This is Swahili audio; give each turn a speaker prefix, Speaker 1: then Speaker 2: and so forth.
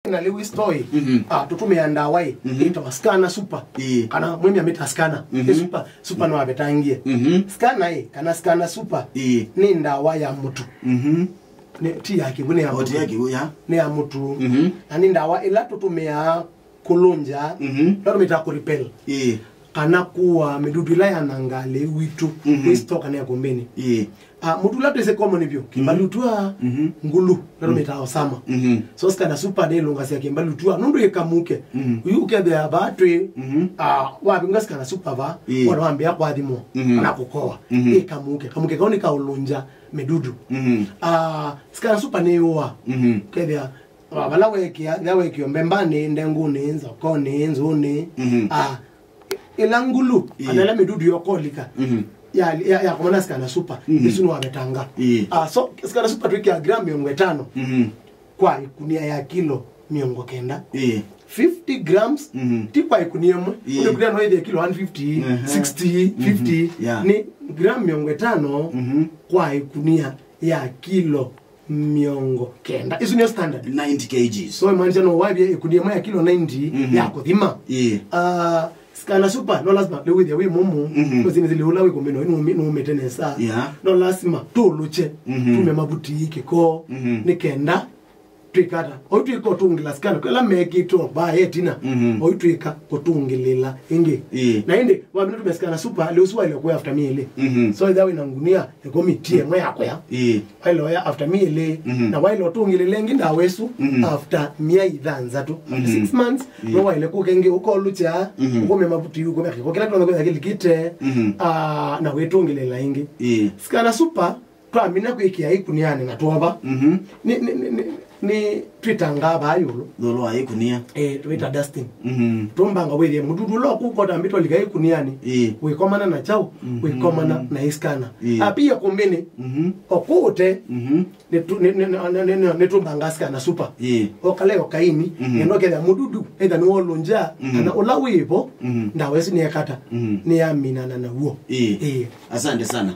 Speaker 1: na Lewis toy tutumia ndawai ito scanner super kana mwemi ameta scanner super no abetangie scanner kana scanner super ni ndawa ya mtu ne ti yake bune ya mtu ne ya mtu ani ndawa ila tutumia kulonja tumeta ku repel kana kuwa medudula ya nangale witu stoka ne gombeni mudula tese common byo kimbalutua ngulu tumeta osama so scanner super de longa sia kimbalutua nundu ekamuke yuke the battery wa binga scanner super va wanaambia kwa adimo anakokoa kamuke kaoni ka ulonja medudu scanner super ne yowa kebya balawe kia mbembane ndengune nzo kone nzone elangulu anala medudu yokolika ya komana scanner super isunu wabetanga so scanner super twiki ya gram 5 kwa ikunia ya kilo 900 50 grams ti kwa ikunia mwe unakulia no ile kilo 150 60 50 ni gram 500 kwa ikunia ya kilo 900 isunu standard
Speaker 2: 90 kg
Speaker 1: so imagine no wabi ikunia mwe ya kilo 90 ya kuthima scanner super no lazima le with we mumu because zile ula we kombeno no metenesa no lazima tuluche tume mabutiki ko nikenda twikata oyitwika otungila scanner kala meki to ba yetina oyitwika otungilila inge na inde wabino tume scanner super le uswa ile kwa after me ile so that we nangunia e committee mwe yakwa ya ile ya after me ile na wale otungilile nginda wesu after mia idhanza tu 6 months no wale kukenge ukolucha ukome mabuti yuko meki ko kila tonga kwa kite na wetungilila inge scanner super kwa mina kwikia ikuniane na toba ni twitanga bayolo
Speaker 2: lolo ayikunia
Speaker 1: twita dustin tombanga wewe mududu lo kukota mbito ligai kuniani we komana na chao we komana na iskana apia kombene okute ne tombanga skana super okale okaini enoke ya mududu eda no olonja na olawibo ndawesi ni yakata ni amina na huo
Speaker 2: asante sana.